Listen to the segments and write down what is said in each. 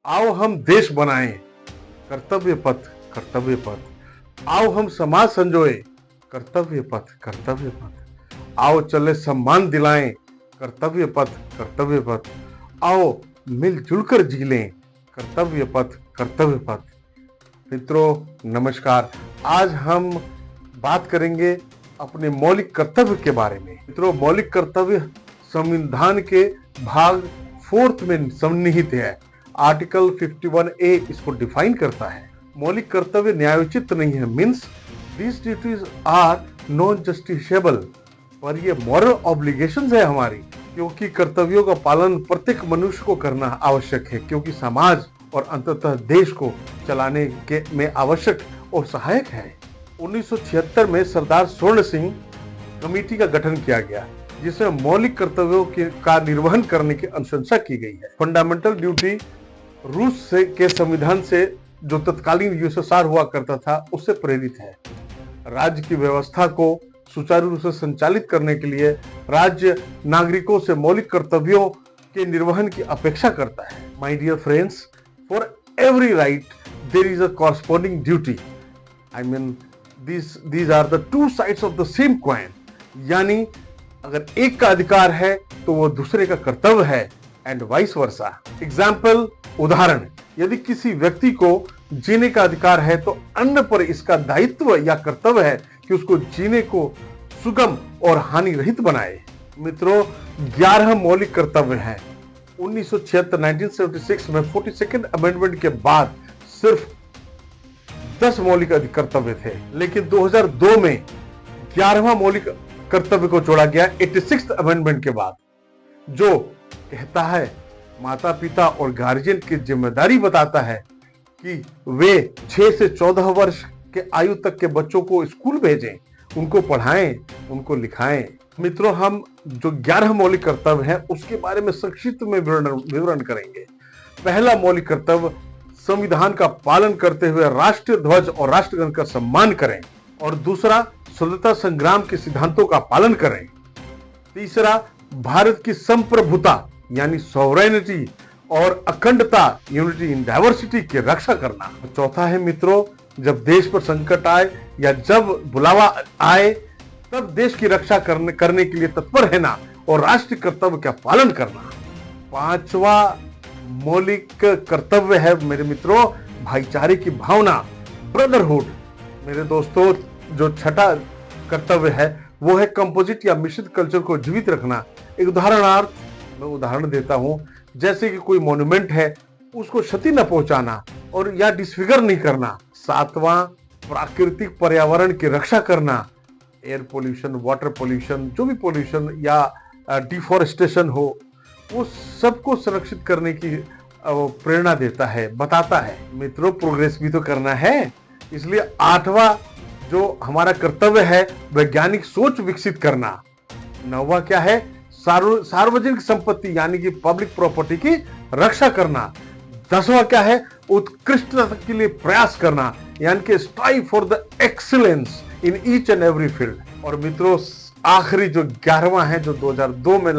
आओ हम देश बनाएं, कर्तव्य पथ कर्तव्य पथ। आओ हम समाज संजोए, कर्तव्य पथ कर्तव्य पथ। आओ चले सम्मान दिलाएं, कर्तव्य पथ कर्तव्य पथ। आओ मिलजुल कर जी लें, कर्तव्य पथ कर्तव्य पथ। मित्रों नमस्कार। आज हम बात करेंगे अपने मौलिक कर्तव्य के बारे में। मित्रों, मौलिक कर्तव्य संविधान के भाग 4 में सन्निहित है। आर्टिकल 51A इसको डिफाइन करता है। मौलिक कर्तव्य न्यायोचित नहीं है, means these duties are non justiciable, पर ये मॉरल ऑब्लिगेशंस है हमारी, क्योंकि कर्तव्यों का पालन प्रत्येक मनुष्य को करना आवश्यक है, क्योंकि समाज और अंततः देश को चलाने के में आवश्यक और सहायक है। 1976 में सरदार स्वर्ण सिंह कमेटी का गठन किया गया, जिसमें मौलिक कर्तव्यों का निर्वहन करने की अनुशंसा की गई है। फंडामेंटल ड्यूटी रूस के संविधान से जो तत्कालीन यूएसएसआर हुआ करता था उससे प्रेरित है। राज्य की व्यवस्था को सुचारू रूप से संचालित करने के लिए राज्य नागरिकों से मौलिक कर्तव्यों के निर्वहन की अपेक्षा करता है। My dear friends, for every right there is a corresponding duty. I mean these are the two sides of the same coin। यानी अगर एक का अधिकार है तो वो दूसरे का कर्तव्य है, एंड वाइस वर्सा। एग्जाम्पल, उदाहरण, यदि किसी व्यक्ति को जीने का अधिकार है तो अन्य पर इसका दायित्व या कर्तव्य है कि उसको जीने को सुगम और हानि रहित बनाए। मित्रों, 11 मौलिक कर्तव्य हैं। 1976 में 42nd अमेंडमेंट के बाद सिर्फ 10 मौलिक कर्तव्य थे, लेकिन 2002 में 11वां मौलिक कर्तव्य को जोड़ा गया 86th अमेंडमेंट के बाद, जो कहता है माता पिता और गार्जियन की जिम्मेदारी बताता है कि वे 6 से 14 वर्ष के आयु तक के बच्चों को स्कूल भेजें, उनको पढ़ाएं, उनको लिखाएं। मित्रों, हम जो 11 मौलिक कर्तव्य हैं उसके बारे में संक्षिप्त में विवरण करेंगे। पहला मौलिक कर्तव्य, संविधान का पालन करते हुए राष्ट्रीय ध्वज और राष्ट्रगान का सम्मान करें। और दूसरा, स्वतंत्रता संग्राम के सिद्धांतों का पालन करें। तीसरा, भारत की संप्रभुता यानी सॉवरेनिटी और अखंडता, यूनिटी इन डाइवर्सिटी की रक्षा करना। चौथा है मित्रों, जब देश पर संकट आए या जब बुलावा आए तब देश की रक्षा करने के लिए तत्पर रहना और राष्ट्रीय कर्तव्य का पालन करना। पांचवा मौलिक कर्तव्य है मेरे मित्रों, भाईचारे की भावना, ब्रदरहुड। मेरे दोस्तों, जो छठा कर्तव्य है वो है कंपोजिट या मिश्रित कल्चर को जीवित रखना। एक उदाहरणार्थ मैं उदाहरण देता हूं, जैसे कि कोई मॉन्यूमेंट है उसको क्षति न पहुंचाना और या डिसफिगर नहीं करना। सातवां, प्राकृतिक पर्यावरण की रक्षा करना, एयर पोल्यूशन, वाटर पोल्यूशन, जो भी पोल्यूशन या डिफॉरेस्टेशन हो, वो सबको संरक्षित करने की प्रेरणा देता है, बताता है। मित्रों, प्रोग्रेस भी तो करना है, इसलिए 8वां जो हमारा कर्तव्य है वैज्ञानिक सोच विकसित करना। 9वां क्या है, सार्वजनिक संपत्ति यानी कि पब्लिक प्रॉपर्टी की रक्षा करना। 10वां क्या है, उत्कृष्टता के लिए प्रयास करना, यानी कि strive for the excellence in each and every field. और मित्रों, आखिरी जो 11वां है जो 2002 में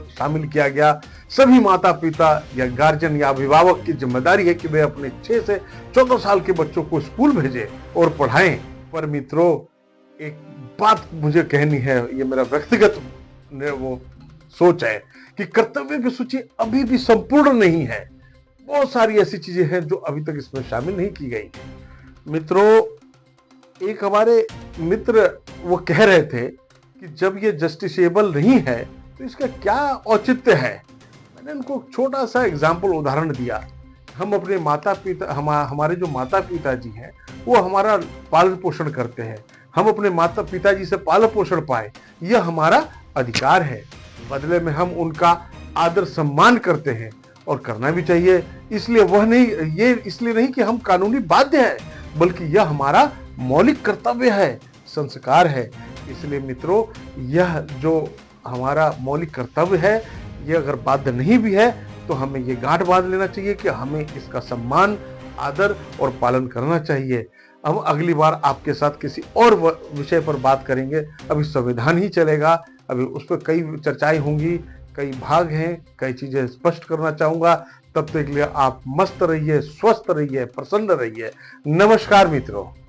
शामिल किया गया, सभी माता पिता या गार्जियन या अभिभावक की जिम्मेदारी है कि वे अपने 6 से 14 साल के बच्चों को स्कूल भेजें और पढ़ाएं। पर मित्रों, एक बात मुझे कहनी है, ये मेरा व्यक्तिगत वो सोच है कि कर्तव्य की सूची अभी भी संपूर्ण नहीं है। बहुत सारी ऐसी चीजें हैं जो अभी तक इसमें शामिल नहीं की गई। मित्रों, एक हमारे मित्र वो कह रहे थे कि जब ये जस्टिसेबल नहीं है तो इसका क्या औचित्य है। मैंने उनको छोटा सा एग्जाम्पल उदाहरण दिया। हम अपने माता पिता, हमारे जो माता पिताजी हैं वो हमारा पालन पोषण करते हैं, हम अपने माता पिताजी से पालन पोषण पाए, यह हमारा अधिकार है। बदले में हम उनका आदर सम्मान करते हैं और करना भी चाहिए। इसलिए ये इसलिए नहीं कि हम कानूनी बाध्य हैं, बल्कि यह हमारा मौलिक कर्तव्य है, संस्कार है। इसलिए मित्रों, यह जो हमारा मौलिक कर्तव्य है, ये अगर बाध्य नहीं भी है तो हमें ये गांठ बांध लेना चाहिए कि हमें इसका सम्मान, आदर और पालन करना चाहिए। हम अगली बार आपके साथ किसी और विषय पर बात करेंगे। अभी संविधान ही चलेगा, अभी उस पर कई चर्चाएं होंगी, कई भाग हैं, कई चीजें स्पष्ट करना चाहूंगा, तब तक के लिए आप मस्त रहिए, स्वस्थ रहिए, प्रसन्न रहिए। नमस्कार मित्रों।